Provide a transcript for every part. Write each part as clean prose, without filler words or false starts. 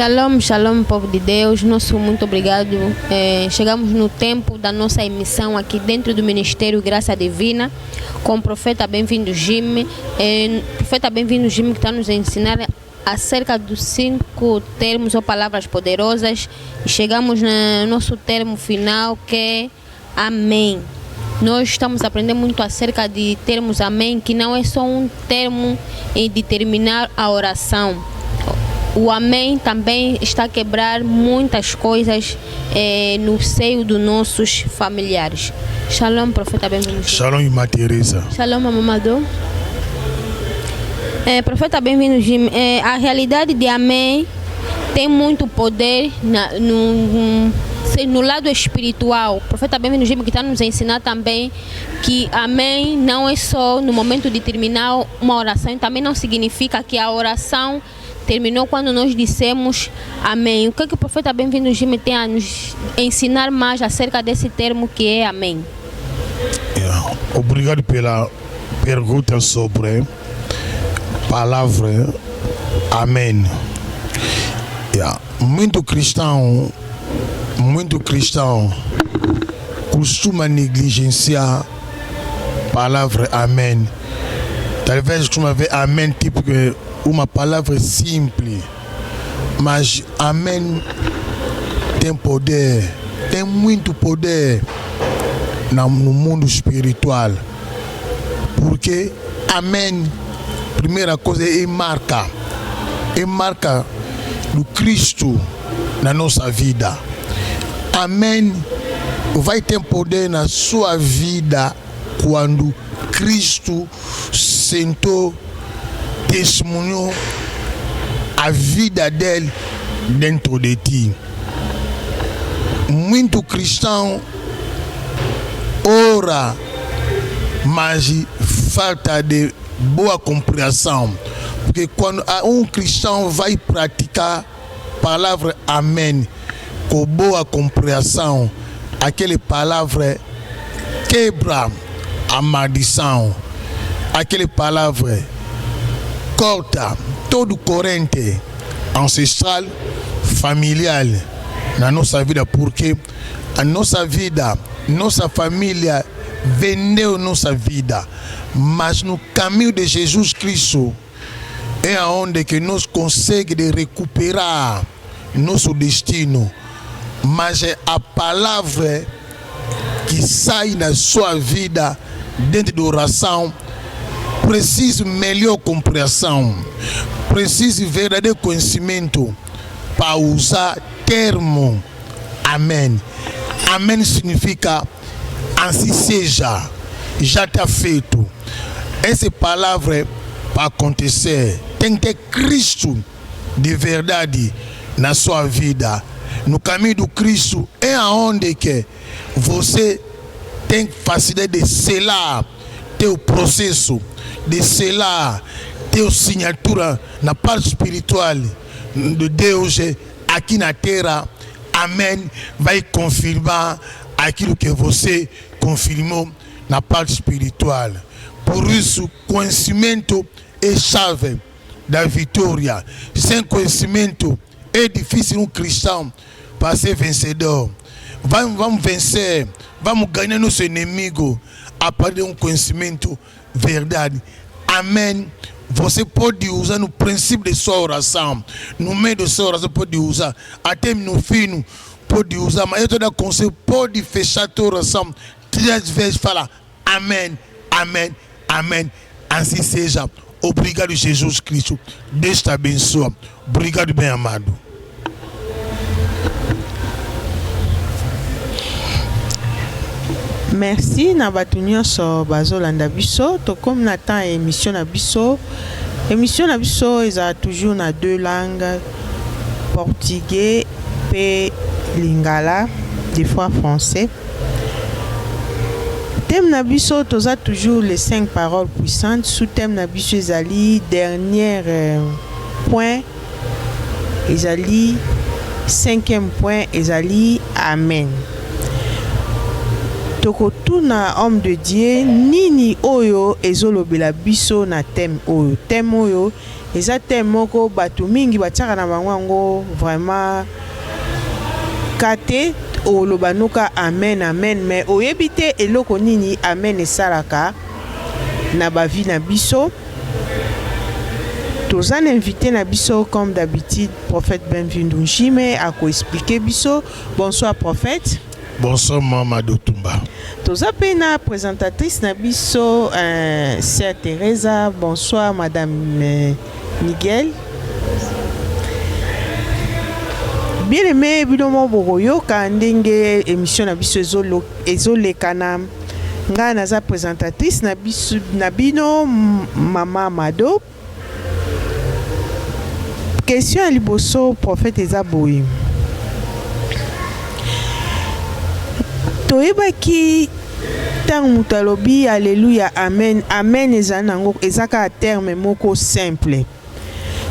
Shalom, shalom, povo de Deus. Nosso muito obrigado. Chegamos no tempo da nossa emissão aqui dentro do Ministério Graça Divina com o profeta Bem-vindo Jimmy. Profeta Bem-vindo Jimmy que está nos ensinar acerca dos 5 termos ou palavras poderosas. E chegamos no nosso termo final que é Amém. Nós estamos aprendendo muito acerca de termos Amém, que não é só um termo de terminar a oração. O Amém também está a quebrar muitas coisas no seio dos nossos familiares. Shalom, profeta, bem-vindo. Shalom, irmã Teresa. Shalom, mamãe. Profeta, bem-vindo, Jim. A realidade de Amém tem muito poder no lado espiritual. O profeta bem-vindo, Jim, que está nos ensinar também que Amém não é só no momento de terminar uma oração, também não significa que a oração terminou quando nós dissemos Amém. O que o profeta Bem-vindo Jimmy tem a nos ensinar mais acerca desse termo que é Amém? Obrigado pela pergunta sobre a palavra Amém. Muito cristão costuma negligenciar a palavra Amém. Talvez costuma ver Amém tipo que uma palavra simples, mas Amém tem poder, tem muito poder no mundo espiritual, porque Amém, primeira coisa, marca do Cristo na nossa vida. Amém vai ter poder na sua vida quando Cristo sentou, testemunhou a vida dele dentro de ti. Muito cristão ora, mas falta de boa compreensão, porque quando um cristão vai praticar a palavra Amém com boa compreensão, aquela palavra quebra a maldição, aquela palavra corta todo corrente ancestral, familiar na nossa vida, porque a nossa vida, nossa família vendeu nossa vida, mas no caminho de Jesus Cristo é onde que nós conseguimos recuperar nosso destino. Mas é a palavra que sai na sua vida dentro da oração. Preciso melhor compreensão, preciso verdadeiro conhecimento para usar termo Amém. Amém significa assim seja, já está feito. Essa palavra para acontecer tem que ter Cristo de verdade na sua vida. No caminho do Cristo é aonde que você tem facilidade de selar teu processo, de selar teu assinatura na parte espiritual de Deus aqui na terra. Amém vai confirmar aquilo que você confirmou na parte espiritual. Por isso, conhecimento é chave da vitória. Sem conhecimento é difícil um cristão para ser vencedor. Vamos vencer, vamos ganhar nosso inimigo a partir de um conhecimento verdade. Amém. Você pode usar no princípio de sua oração, no meio da sua oração pode usar, até no fim pode usar, mas eu te dou conselho, pode fechar a tua oração 3 vezes, fala Amém, Amém, Amém, assim seja. Obrigado, Jesus Cristo, Deus te abençoe. Obrigado, bem amado. Merci na batu nyonso bazolanda biso to comme na temps émission na biso eza toujours na 2 langues, portugais et lingala, des fois français. Thème na biso toza toujours les 5 paroles puissantes. Sous thème na biso ezali dernier point, ezali 5e point, ezali Amen. tokotuna homme de Dieu nini oyo ezolobela biso na thème oyo eza thème moko bato mingi batiaka na bango yango vraiment kate olobanuka amen mais oyebi te eloko nini amen esalaka na bavi na biso. Tozan invité na biso comme d'habitude prophète Benvindu Njime a expliquer biso. Bonsoir prophète. Bonsoir Maman Dotumba. Toza pe na présentatrice na biso Sœur Teresa. Bonsoir Madame Miguel. Bien aimé bilomo boroyo ka ndenge émission na biso ezolekana. Nga naza présentatrice na biso na bino Mama Mado. Question à liboso prophète Ezaboui. Toyebaki tant mutalobi alléluia amen amen ezanango ezaka terme moko simple.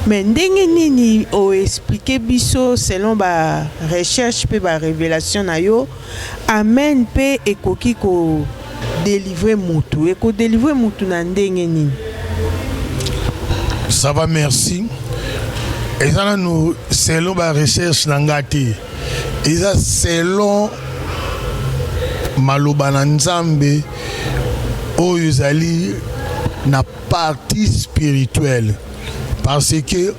Mais ndenge nini o expliquer biso selon ba recherche pe ba révélation na yo amen pe ekoki ko délivrer mutu eko délivrer mutu na ndenge nini. Ça va, merci. Et ça, nous, selon la recherche nangati, et ça, selon Maloba Nzambe, oyuzali na partie spirituelle. Parce que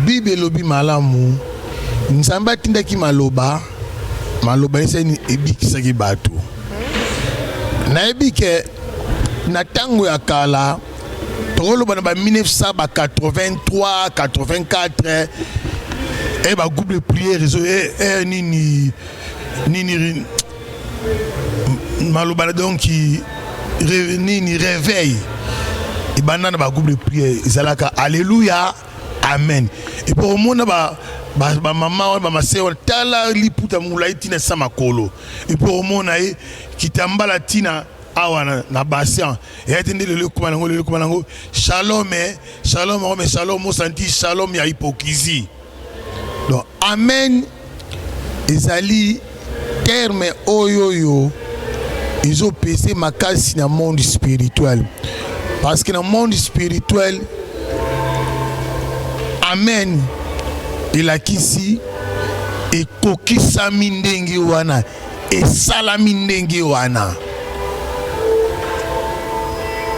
Bible lobi malamu, Nzamba tindaki Maloba ese ni ebikisaki bato. Na ebike na tango ya kala. Tolo bana ba 1983 84 et ba groupe de prière nini maloba donc nini réveil et banana ba groupe de prière ezalaka alléluia amen et pour mona ba maman ba maseo tala liputa mulaiti na samakolo et pour mona kitambala tina awana na bassin et attendez le kumanango shalom shalom senti shalom ya hypocrisie. Donc amen ezali terme oyoyo ils ont pesé makasi na monde spirituel parce que dans le monde spirituel amen elakisi ekokisa mindenge wana esala mindenge wana.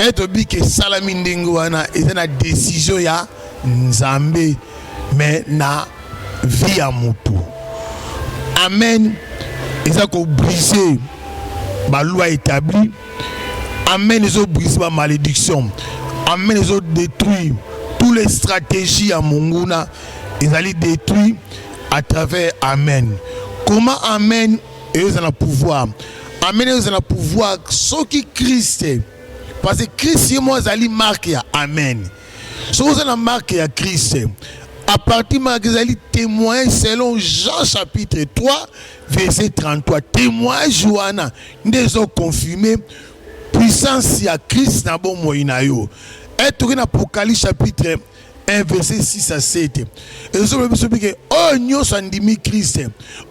Et obi que salami ndenge wana eza na décision ya Nzambe mais na vie ya mutu. Amen. Eza ko briser ba loi établie. Amen, ils ont brisé ba malédiction. Amen, ils ont détruit toutes les stratégies à Monguna. Ils allaient détruire à travers Amen. Comment Amen ils ont le pouvoir? Amen, ils ont le pouvoir ce qui Christ est. Parce que Christ est moi zali marque ya amen. So vous avez marque à Christ. À partir de là, témoin selon Jean chapitre 3 verset 33. Témoin Johanna nous ont confirmé puissance ya Christ na bon moyen yo. Et tout dans Apocalypse chapitre 1 verset 6 à 7. Et nous avons dit que oh nous sommes dimi Christ.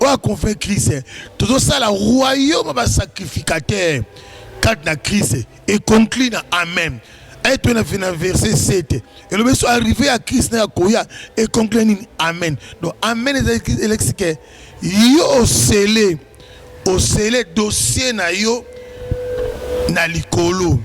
Oh a confirmé Christ. Tout ça la royaume va sacrificateur. Quand na Christ et conclut na amen. Et tu as verset 7. Et le monsieur arrivé à Christ na koya et conclut amen. Donc amen est que yo scellé dossier na yo na likolo.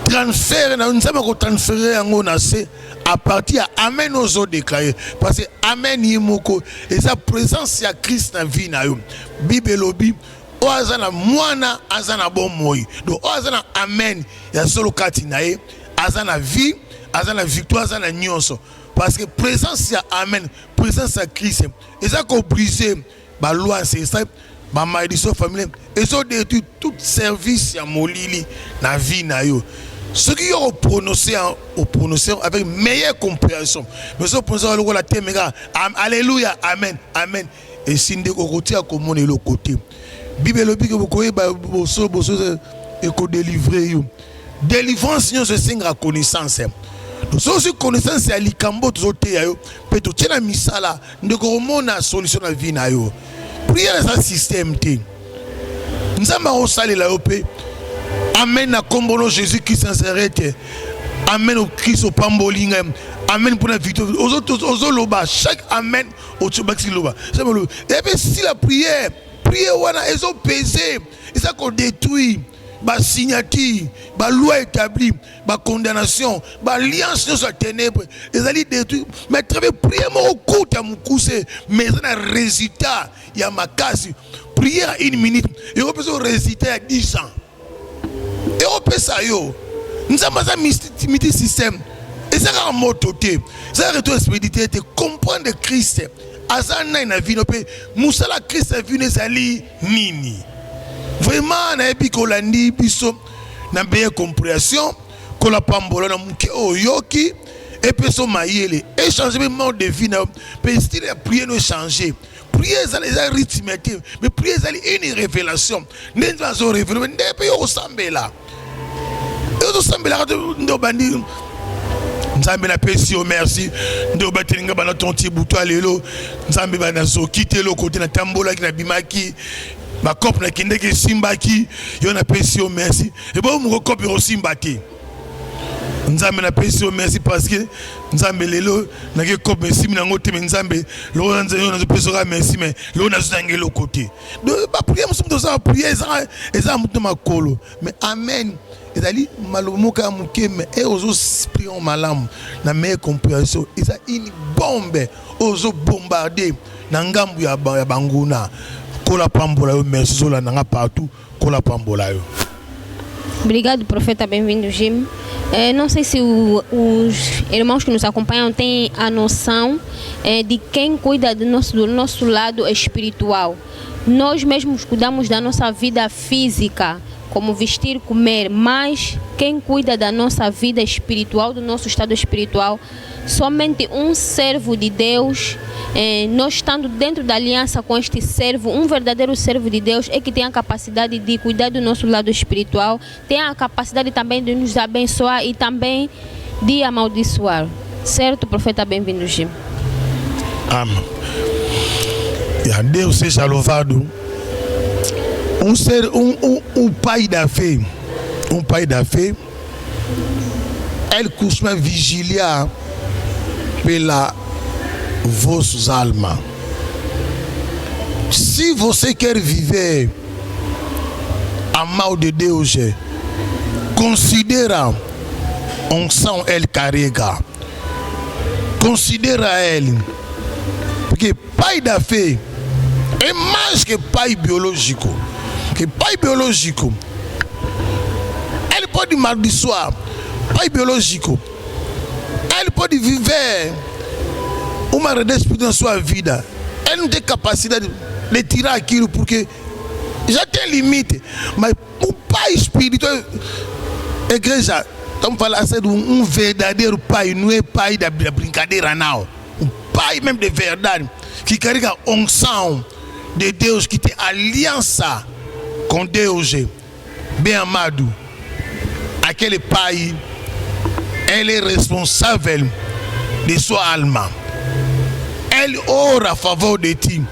Transfert na nzama ko transférer yango na se à partir à amen aux autres déclaré parce que amen yimoko et sa présence ya Christ na vie na yo. Bible lobi o azana mwana azana bon moi donc o azana amen ya solo kati na ye azana vie azana victoire azana nyonso parce que présence ya amen présence ya Christ et ça ko briser ba loi ancestral ba malédiction familiale et ça détruit tout service ya molili na vie na yo ce qui ont prononcé avec meilleure compréhension mais ça prononcer la téméra alléluia amen amen et si ndeko côté à comment le côté Bible le dit que vous connaissez bosso et ko délivrer you délivrance nous se singa connaissance donc ça aussi connaissance ya likambo tozote ya yo peut to tena misala ndeko mona solution na vie na yo prière ça système té Nzamba osalela yo pe. Amen na kombono Jésus Christ Nazareth. Amen au Christ au pambolinga. Amen pour la victoire. Aux loba chaque amen au tchobaxi loba. Et puis si la prière wana ils ont pesé, ils ont détruit ba signature, ba loi établie, ba condamnation, ba alliance sur la ténèbre, ils allaient détruire. Mais très prier mon coup à mon coussé, mais ça un résultat, il y a ma case. Prière à 1 minute, et on peut se résultat à 10 ans. Et on peut ça yo. Nous avons un système. Et ça a un mot toté. Ça a retour spirituel de comprendre Christ. Azana na vie no pe musala Christ a vu nezali nini. Vraiment na ebi ko landi biso na beye compréhension ko la pambola na muke oyoki et pe so mayele et changer mode de vie na pe style prier no changer. Prier ça les arithmétique mais prier ça une révélation. Ne va zo révéler ne pe yo sambela. Et sambela ndo bandi Nzambe na pesi o merci ndo batelinga bana tonti buto alelo Nzambe bana zo quitter le côté na tambola ki na bimaki ba cop na kindeke simbaki yo na pesi o merci et bon mo cop yo simbati Nzambe na pesi o merci parce que Nzambe lelo na ke cop merci na ngote me Nzambe lo nze yo na pesi o merci mais lo na zangé le côté de ba prier mo so ça prier ça muto makolo mais amen. Ils allaient malumuka mukeme et aux prions malam na meilleure compréhension ils a une bombe aux bombarder na ngambu ya banguna kola pambola yo merci zola nanga partout kola pambola yo. Obrigado, profeta, bem-vindo, Jim. Não sei se os irmãos que nos acompanham têm a noção de quem cuida do nosso lado espiritual. Nós mesmos cuidamos da nossa vida física, como vestir, comer, mas quem cuida da nossa vida espiritual, do nosso estado espiritual, somente um servo de Deus, nós estando dentro da aliança com este servo, um verdadeiro servo de Deus é que tem a capacidade de cuidar do nosso lado espiritual, tem a capacidade também de nos abençoar e também de amaldiçoar. Certo, profeta? Bem-vindo, Jim. Amém. E Deus seja louvado. Um pai da fé, ele costuma vigiar pela vossas almas. Se você quer viver a mão de Deus, considera a unção ele carrega. Considera ele, porque pai da fé é mais que pai biológico. Que pai biológico, ele pode amaldiçoar. Pai biológico, ele pode viver uma redespeito na sua vida. Ele não tem capacidade de tirar aquilo porque já tem limite. Mas o pai espiritual, igreja, estamos falando assim de um verdadeiro pai, não é pai da brincadeira, não. Um pai mesmo de verdade, que carrega a unção de Deus, que tem aliança com Deus, bem amado. Aquele pai, ele é responsável de sua alma. Ele ora a favor de ti.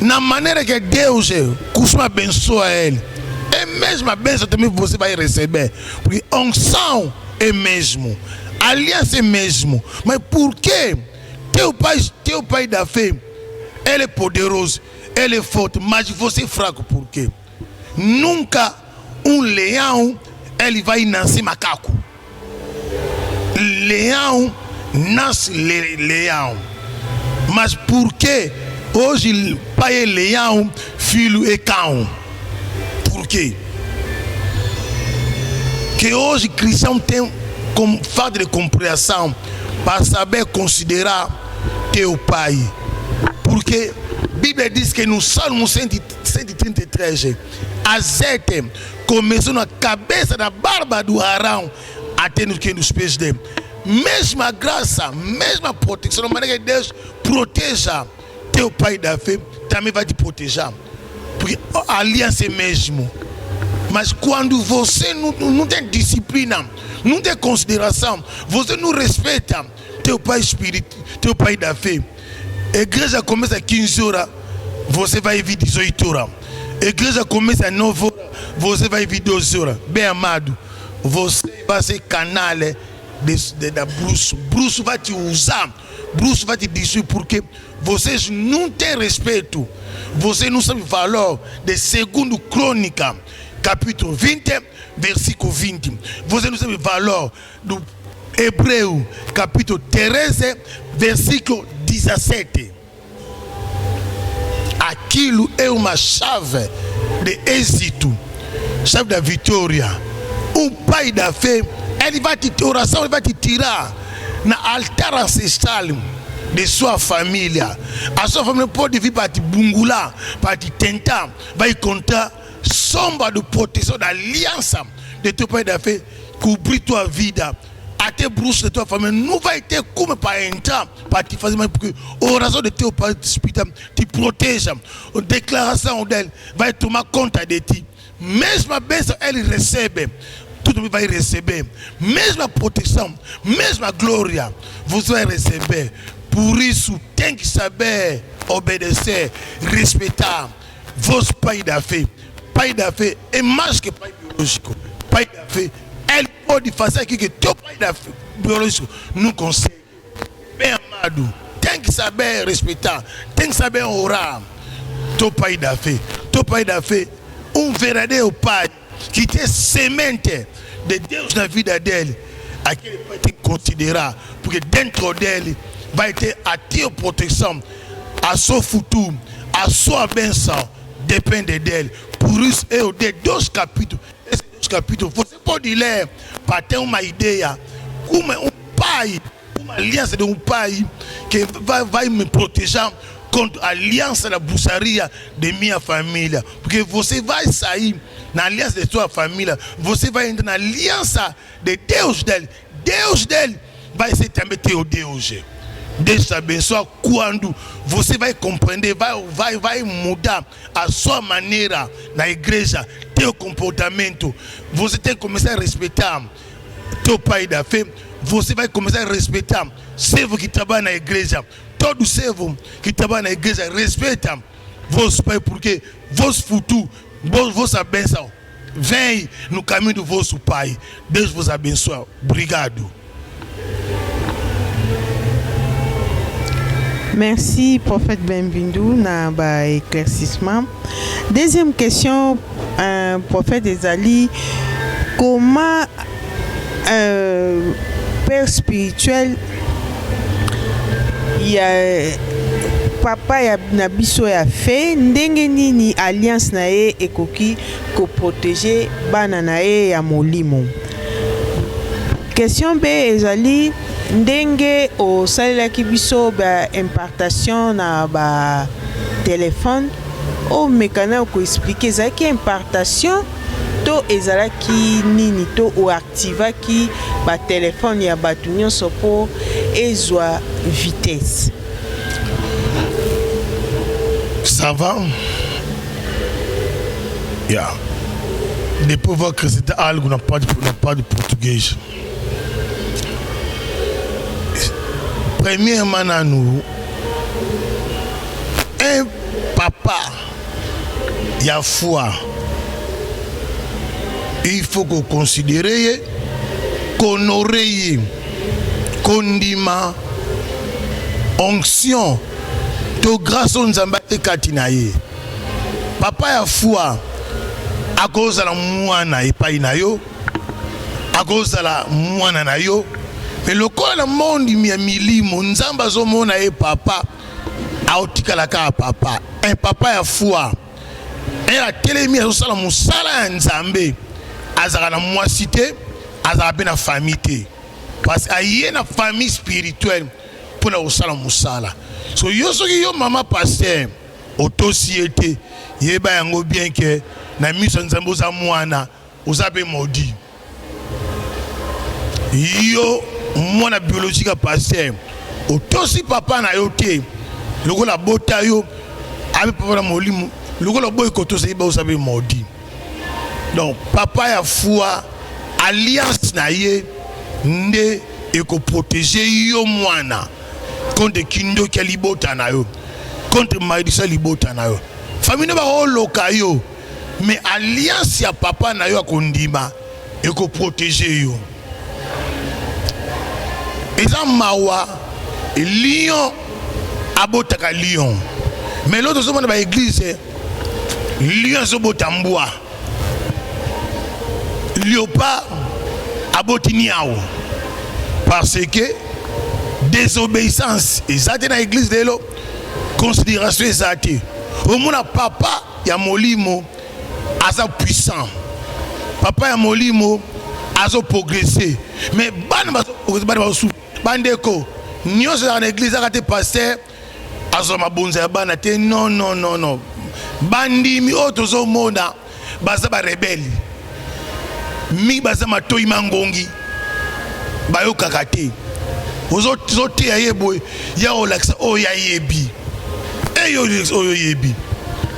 Na maneira que Deus costuma abençoar ele, é a mesma bênção também você vai receber. Porque a unção é mesmo, a aliança é mesmo. Mas por quê? Teu pai da fé, ele é poderoso, ele é forte, mas você é fraco. Por quê? Nunca um leão ele vai nascer macaco. Leão nasce leão. Mas por que hoje pai é leão, filho é cão? Por quê? Que hoje cristão tem como falta de compreensão para saber considerar teu pai. Porque a Bíblia diz que no Salmo 133, azeite começou na cabeça da barba do Arão até nos pés dele. Mesma graça, mesma proteção, de maneira que Deus proteja teu pai da fé, também vai te proteger. Porque a aliança é mesmo. Mas quando você não tem disciplina, não tem consideração, você não respeita teu pai espírito, teu pai da fé. A igreja começa às 15 horas, você vai vir 18 horas. Igreja começa novo, você vai vídeo zora, bem amado. Você vai ser canal da Bruce. Bruce vai te usar, Bruce vai te destruir porque vocês não têm respeito. Você não sabe o valor de 2 Crônica, capítulo 20, versículo 20. Você não sabe o valor do Hebreu, capítulo 13, versículo 17. Aquilo é uma chave de êxito, chave da vitória. O pai da fé, ele vai te oração, ele vai te tirar na altar ancestral de sua família. A sua família pode vir para te bungular, para te tentar, vai contar sombra de proteção, da aliança de teu pai da fé, cobrir tua vida. Até bruxa de tua família não vai ter como para entrar, para te fazer mais, porque a oração de teu pai espírita te proteja. A declaração dele vai tomar conta de ti. Mesmo a bênção ele recebe, tudo vai receber. Mesma proteção, mesma glória, você vai receber. Por isso tem que saber obedecer, respeitar vos pai da fé. Pai da fé é mais que pai biológico. Pai da fé, ele pode fazer aquilo que teu pai da fé biológico não consegue. Bem amado, tem que saber respeitar, tem que saber orar. Teu pai da fé, um verdadeiro pai que tem semente de Deus na vida dele, aquele pai tem que considerar, porque dentro dele vai ter a tua proteção, a seu futuro, a sua bênção depende dele. Por isso eu dei 2 capítulos. Esses 2 capítulos você pode ler para ter uma ideia como um pai, uma aliança de um pai que vai me proteger contra a aliança da bruxaria de minha família. Porque você vai sair na aliança de sua família, você vai entrar na aliança de Deus dele. Deus dele vai ser também teu Deus. Deus te abençoe quando você vai compreender, vai mudar a sua maneira na igreja, teu comportamento. Você tem que começar a respeitar teu pai da fé. Você vai começar a respeitar servo que trabalha na igreja. Todo servo que trabalha na igreja respeita vosso pai, porque vosso futuro, vossa bênção vem no caminho do vosso pai. Deus vos abençoe. Obrigado. Merci, prophète Benvindu, na ba éclaircissement. Deuxième question, prophète Ezali, comment père spirituel, il y a papa ya na biso ya fait ndenge nini alliance na ye ekoki ko protéger bana na ye ya molimo. Question B ezali ndenge o salelaki biso ba impartation na ba téléphone o mekana ko expliquer ezalaki impartation to ezalaki nini to o activaki ba téléphone ya bato nyonso po ezwa vitesse. Ça va? Yeah. Depois vou acrescentar algo na parte de português. Premièrement, nous, un papa, il y a foi. Il faut qu'on considère, qu'on oreille, qu'on dima, onction, to grâce aux zambate katinaye. Papa ya foi, à cause de la mouana et pas inayo, à cause de la mouana nayo. Mais le corps le monde mi milimo nzamba zo mona e papa aotika la ka papa un papa ya foi et la télémi zo sala musala nzambe azaka na moisité azaka be na famille parce que aye na famille spirituelle pour na osala musala so yo soki yo mama pasteur autosiété yeba yango bien que na miso nzambe za mwana ozabe maudit yo mon biologique pasteur otosi papa na yo te lokola bota yo abi papa na molimo lokola boy kotosi ba osabe maudit. Donc papa ya foi alliance na ye nde eko protéger yo mwana contre kindo ki libota na yo contre maïdisa libota na yo famille ba oloka yo mais alliance ya papa na yo akondima et ko protéger yo eza mawa lion abotaka lion mais l'autre sommes dans l'église lion zobota mbwa léopard aboti niao parce que désobéissance ezate na église de lo considération ezate au mona papa ya molimo aza puissant papa ya molimo azo progresser mais bana bandeko nyonso na église akate pasteur azo mabonza ya bana te non bandimi otozo mona baza ba rebelle mi baza matoi mangongi bayo kakate ozo te yebo ya olaksa o ya yebi eyo oyo yebi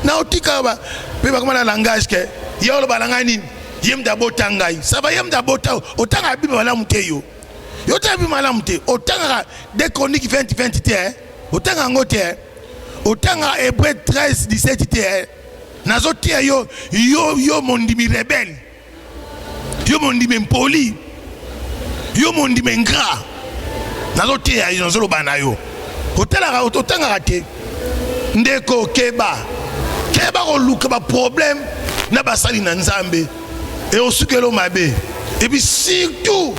na otika ba pe ba kama na langage ke ya lo balanga nini yemda botangai ça va yemda bota otanga bible wala muteyo yo ta bi mala mute otanga de chroniques 20 te otanga ngote otanga Hébreux 13-17 te nazo te yo mondimi rebelle yo mondimi impoli yo mondimi ingrat nazo te yo nazo bana yo otanga te ndeko keba ko luka ba problème na basali na nzambe et osukelo mabe et puis surtout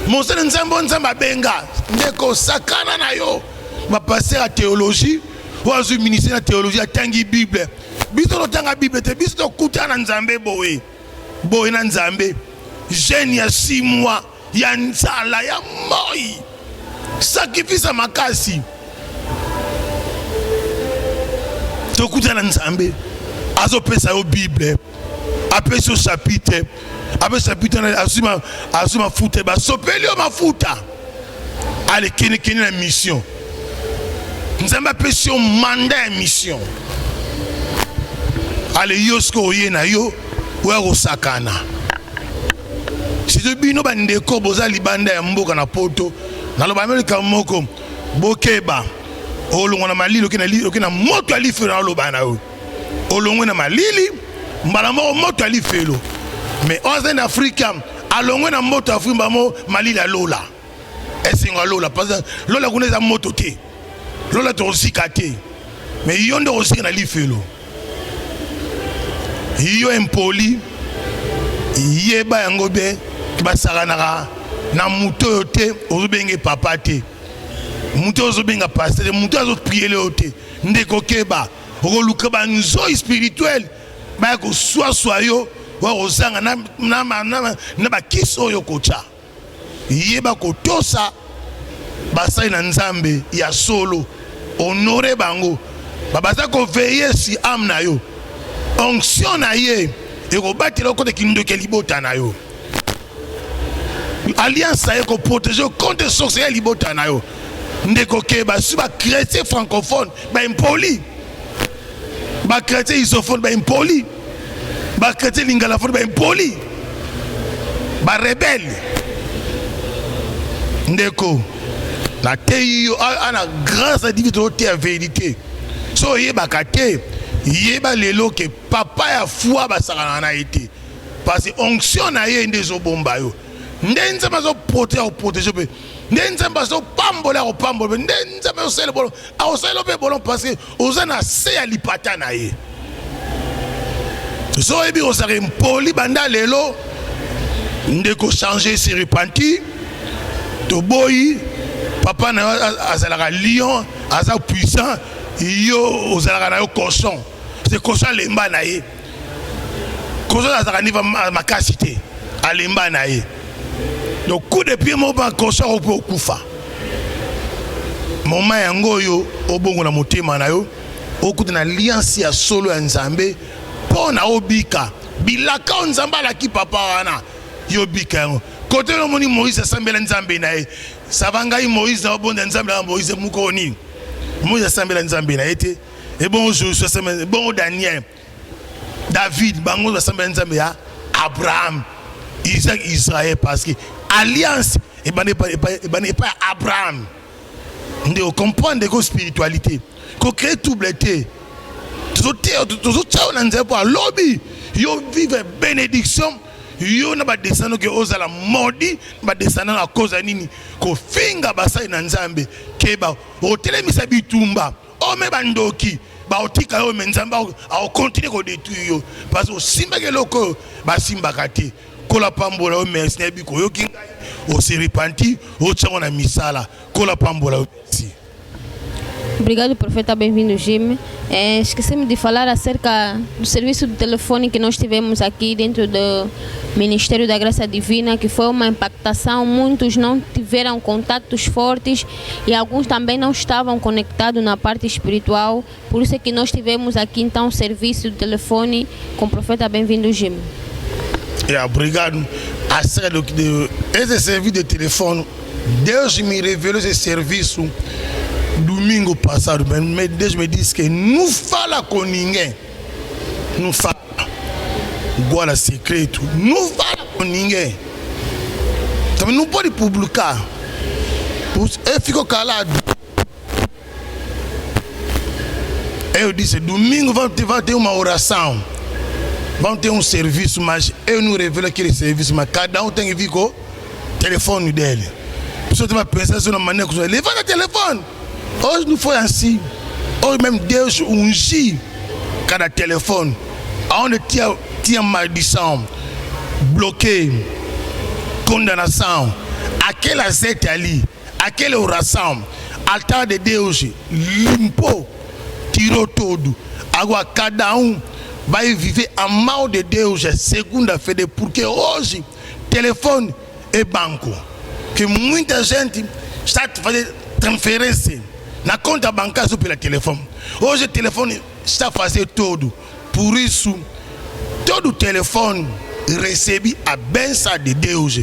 mon seigneur nzambe abenga ndeko sakana na yo ba passer à théologie ou à ministère de théologie atangi bible biso tanga bible te biso kuta na nzambe boye na nzambe jeune ya 6 mois ya nzala ya moi sacrifice makasi to kuta na nzambe azo pesa yo bible apesi yo chapitre avec chapitre asuma futa ba sopeli yo mafuta ale kini na mission nzambe apesi yo mandat ya mission ale yosko oye na yo oya kosakana sizo bino bandeko boza libanda ya mboka na poto naloba amerika moko bokeba olongwa na malili okena moto alifelo naloba na yo olongwe na malili mbala moko moto alifelo mais en Afrique alongwe na moto afrimba mo malili alola esinga lola parce que lola kuneza moto te lola to sikate mais yonde osika na lifelo yo impoli yeba yango be basaka na muto yote ozobenge papa te muto ozobenga pasteur muto azo prier le yote ndeko keba okoluka banzo spirituel ba ko swa yo wa ozanga na bakiso yo kocha yeba kotosa basai na nzambe ya solo honore bango babaza ko veiller si âme na yo onction na ye e ko batela ko te kindo ke libota na yo alliance a ko protéger contre sorcier libota na yo ndeko ke ba su ba chrétien francophone ba impoli ba chrétien isophone ba impoli ba chrétien lingalaphone ba impoli ba rebelle ndeko la teyo ana grâce à Dieu te la vérité so yeba kate yeba lelo ke papa ya foi ba sakana na été parce que onction na ye ndezo bomba yo ndenza mazo protéger pe ndenza mazo pambola ko pambola ndenza mazo sele bolo a sele pe bolo parce que ozana se ya lipata na ye so ebi osare mpoli banda lelo ndeko changer se repentir to boyi papa na azalaka lion aza puissant yo ozalaka na yo cochon c'est cochon lemba na ye cochon azalaka niva makasi te alemba na ye donc coup de pied mo ba cochon opo kufa moma yango yo obongo na motema na yo okuta na alliance ya solo ya nzambe pona obika bilaka nzamba la ki papa wana yo bika yango côté le moni Moïse asambela nzambe na ye savangai Moïse na bonda nzambe na Moïse mukoni Moïse asambela nzambe na ete et bon Josué asambela bon Daniel David bango asambela nzambe ya Abraham Isaac Israël parce que alliance et pas Abraham nde comprendre ko spiritualité ko créer tout blété tozotya na nzela mpo alobi yo vive bénédiction yo na badescendant ke ozala modi badescendant à cause ya nini kofinga basali na nzambe keba otelemisa bitumba ome bandoki baotika yo me nzambe aokontinue kodétruire yo parce que osimbaka eloko basimbaka te kola pambola yo merci na yebi koyoki ngai ose repenti otyango na misala kola pambola yo merci. Obrigado, profeta, bem-vindo, Jimmy. Esqueci-me de falar acerca do serviço de telefone que nós tivemos aqui dentro do Ministério da Graça Divina, que foi uma impactação. Muitos não tiveram contatos fortes e alguns também não estavam conectados na parte espiritual. Por isso é que nós tivemos aqui então o serviço de telefone com o profeta, bem-vindo, Jimmy. Obrigado. Acerca desse serviço de telefone, Deus me revelou esse serviço domingo passado, mas Deus me disse que não fala com ninguém. Não fala. Guarda secreto. Não fala com ninguém. Também não pode publicar. Eu fico calado. Eu disse, domingo vai ter uma oração. Vão ter um serviço, mas eu não revelo aquele serviço, mas cada um tem que vir com o telefone dele. A pessoa tem que pensar de uma maneira que levanta o telefone. Hoje não foi assim. Hoje mesmo Deus ungiu cada telefone. Onde tinha maldição, bloqueio, condenação, aquele azeite ali, aquela oração, altar de Deus limpou, tirou tudo. Agora cada um vai viver a mão de Deus segunda-feira, porque hoje telefone é banco. Que muita gente está fazendo transferência na conta bancária pelo telefone. Hoje o telefone está fazendo tudo. Por isso, todo telefone recebe a bênção de Deus.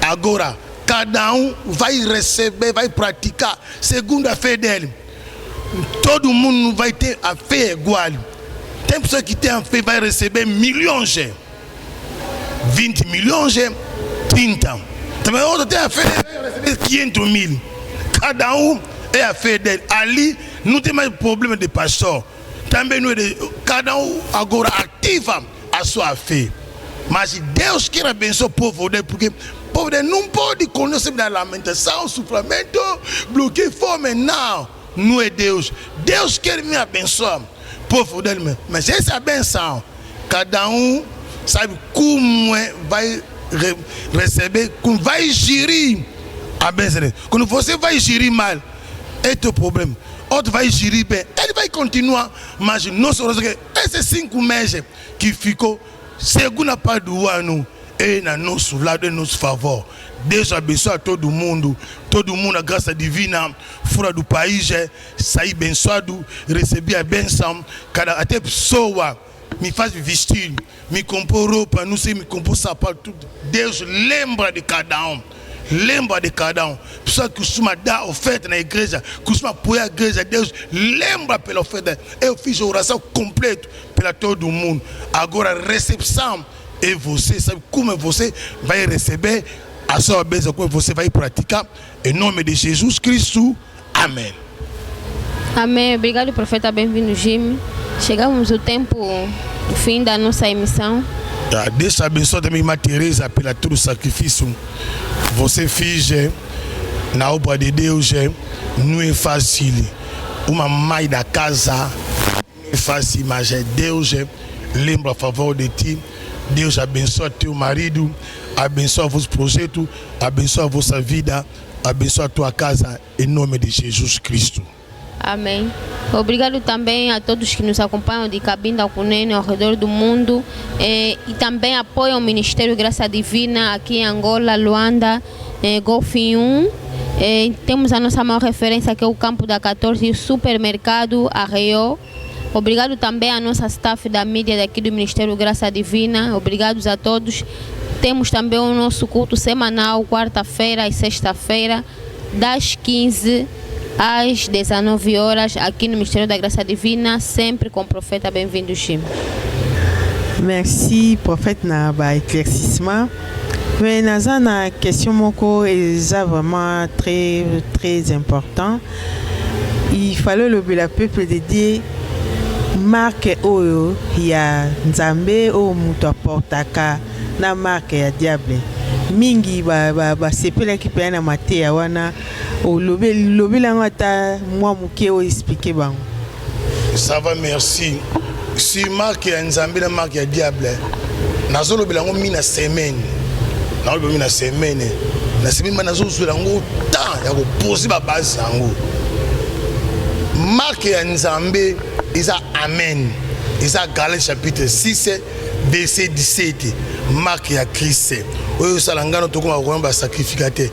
Agora, cada um vai receber, vai praticar segunda-feira dele. Todo mundo vai ter a fé igual. Tem pessoa que tem a fé, vai receber milhões, 20 milhões, 30. Também outro tem a fé, vai receber 500 mil. Cada um é a fé dele. Ali não tem mais problema de pastor. Também não é de, cada um agora ativa a sua fé. Mas Deus quer abençoar o povo dele, porque o povo dele não pode conhecer da lamentação, sofrimento, bloqueio, fome. Não é Deus. Deus quer me abençoar o povo dele. Mas essa abenção, cada um sabe como vai receber, como vai gerir a bênção dele. Quando você vai gerir mal, é teu problema. Outro vai gerir bem, ele vai continuar. Mas nosso esses 5 meses que ficou, segunda parte do ano, é na nosso lado, é nosso favor. Deus abençoa todo mundo, a graça divina, fora do país, sair abençoado, receber a bênção. Até pessoa me faz vestir, me compor roupa, não sei, me compor sapato, tudo. Deus lembra de cada um. Lembra de cada um. Pessoa que costuma dar oferta na igreja, costuma apoiar a igreja, Deus lembra pela oferta. Eu fiz a oração completa para todo mundo. Agora a recepção é você, sabe como você vai receber a sua bênção, como você vai praticar. Em nome de Jesus Cristo. Amém. Amém. Obrigado, profeta. Bem-vindo, Jimmy. Chegamos ao tempo do fim da nossa emissão. Deus abençoe também Irmã Teresa pelo todo o sacrifício. Você fez na obra de Deus, não é fácil. Uma mãe da casa não é fácil, mas Deus lembra a favor de ti. Deus abençoe teu marido, abençoe o vosso projeto, abençoe a vossa vida, abençoe a tua casa, em nome de Jesus Cristo. Amém. Obrigado também a todos que nos acompanham de Cabinda Cunene ao redor do mundo e também apoiam o Ministério Graça Divina aqui em Angola, Luanda, Golfinho. Temos a nossa maior referência que é o Campo da 14 e o Supermercado Arreio. Obrigado também à nossa staff da mídia daqui do Ministério Graça Divina. Obrigados a todos. Temos também o nosso culto semanal, quarta-feira e sexta-feira, das 15 às 19 horas, aqui no Ministério da Graça Divina, sempre com o profeta. Bem-vindo, Jim. Merci, prophète, na ba éclaircissement. Mais naza na question moko est vraiment très important. Il fallait le peuple de Dieu marque oyo ya nzambe o muto aportaka na marque ya diable mingi ba sepelaki pe na mateya wana lobelango ata mwa moke o expliquer bango. Ça va, merci. Si marque ya nzambe na marque ya diable nazolobelango mina semaine na semaine nazozuelango temps ya kopose babase yango. Marque ya nzambe eza amen, eza Galates chapitre 6 verset 17. Marque ya Christ oyo salangano tokoma koyamba sacrificateur.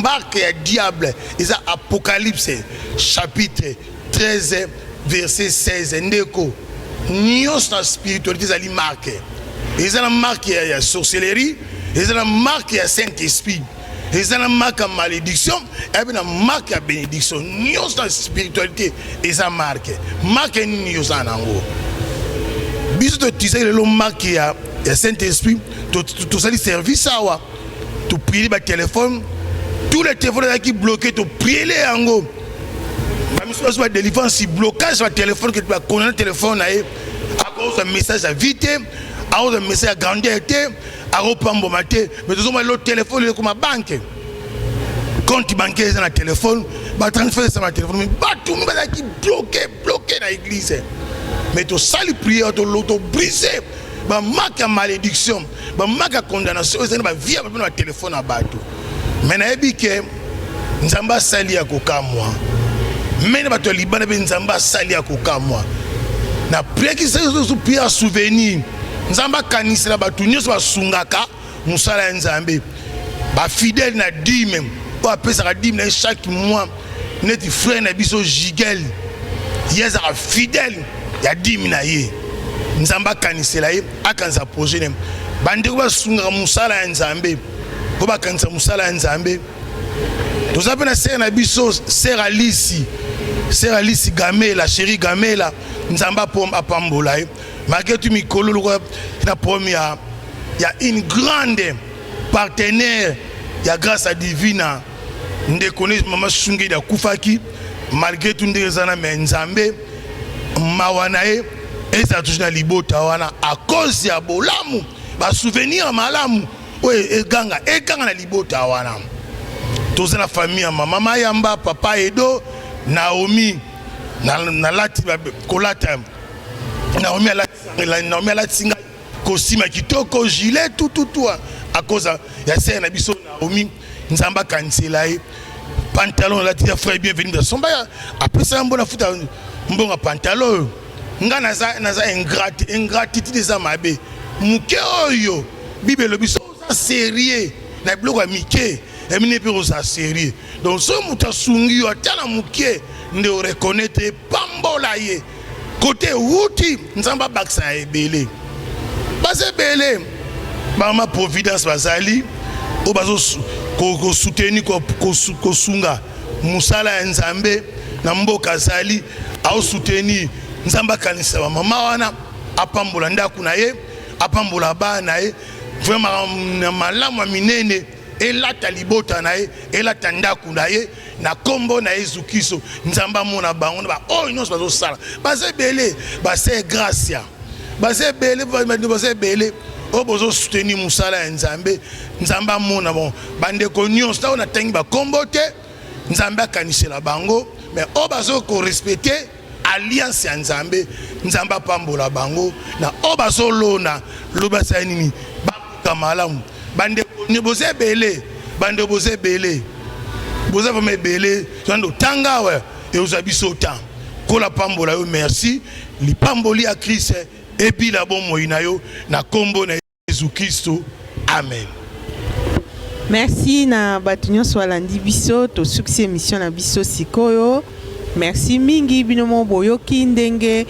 Marque ya diable eza Apocalypse chapitre 13 verset 16. Ndeko nyonso na spiritualité ezali marque. Eza na marque ya sorcellerie, eza na marque ya Saint-Esprit, eza na marque ya malédiction, eza na marque ya bénédiction. Nyonso na spiritualité eza marque. Marque nini yoza nango? Biso totizaki lelo marque ya Saint-Esprit, tozali service awa, to prier ba téléphone, tous les téléphones qui bloqués, to prier les yango. Ba soit délivrance si blocage sur le téléphone que tu vas connaître téléphone à cause d'un message à vite, à cause d'un message à grandeur, à reprendre maté, mais tout le téléphone est comme ma banque. Compte bancaire dans le téléphone, bah transférer sur le téléphone, mais bah tout le monde qui bloqué dans l'église. Mais tu sali prière, tu l'auto brisé, bah marque à malédiction, bah marque à condamnation, c'est une vie avec le téléphone à battre. Mais na ebi que nzamba sali ya kokamwa. Mais na bato libana be nzamba sali ya kokamwa. Na prière qui c'est sous prière souvenir. Nzamba kanisela bato nyonso basungaka musala ya nzambe. Ba fidèle na dîme, po apesa ka dîme chaque mois. Neti frère na biso Jigel. Yeza fidèle ya dîme na ye. Nzamba kanisela ye akanza projet nem. Bandeko basungaka musala ya nzambe. Po bakanisa musala ya nzambe. Tozape na sœur na biso sœur Alice Gamela, chérie Gamela, nzamba pom apambola ye. Malgré tout mikolo na première, il y a une grande partenaire, il y a grâce à Divina. Nde connaît maman Sungi da Kufaki, malgré tout nde zana mais nzambe mawana ye eza toujours na libota wana à cause ya bolamu, ba souvenir malamu. Oui, eganga na libota wana. Tous la famille maman Yamba, papa Edo, Naomi, na lati kolata. Naomi a la singa kosima kitoko gilet tout à cause ya sœur na biso Naomi nzamba kansela ye pantalon la tia frère bienvenue dans son ba après ça mbona futa mbonga pantalon nga naza ingratitude za mabe muke oyo bibelo biso sérieux na bloko mike emine pe osa sérieux donc so muta sungi atala muke nde o reconnaître pambola ye côté wuti nzamba baksa ebele base bele mama providence bazali o bazo ko soutenir ko sunga musala ya nzambe na mboka zali au soutenir nzamba kanisa mama wana apambola ndaku na ye apambola ba na ye vraiment malamu minene elata libota na ye elata ndaku na ye na kombo na Yesu Kristo nzamba mona bango ba oh nyonso bazo sala base bele base gracia base bele o bozo soutenir musala ya nzambe nzamba mona bon bande ko nyonso ta na tangi ba kombo te nzamba kanisela bango mais o bazo ko respecter alliance ya nzambe nzamba pambola bango na o bazo lona lobasa nini kamalamu bande ne boze belé bande boze belé boze va me belé jando tanga we et ozabiso temps ko la pambola yo merci li pamboli a Christ et puis la bon moina yo na kombo na Jésus Christo amen. Merci na batunyo swalandi biso to succès mission na biso sikoyo. Merci mingi binomo boyoki ndenge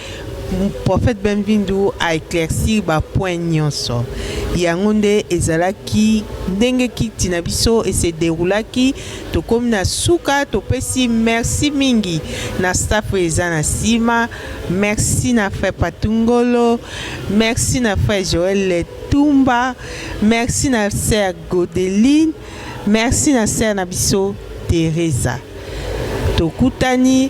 prophète Benvindu a éclairci ba point nyonso yangonde ezalaki ndenge kiti na biso et se déroulaki to comme na suka to pesi merci mingi na staff ezana sima merci na frère Patungolo merci na frère Joël Tumba merci na sœur Godeline merci na sœur na biso Teresa tokutani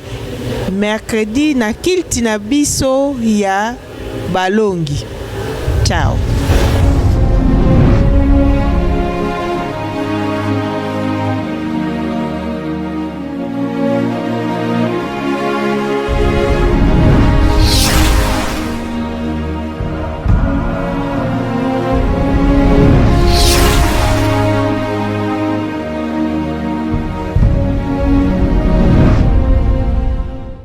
mercredi na kilti na biso ya balongi. Ciao.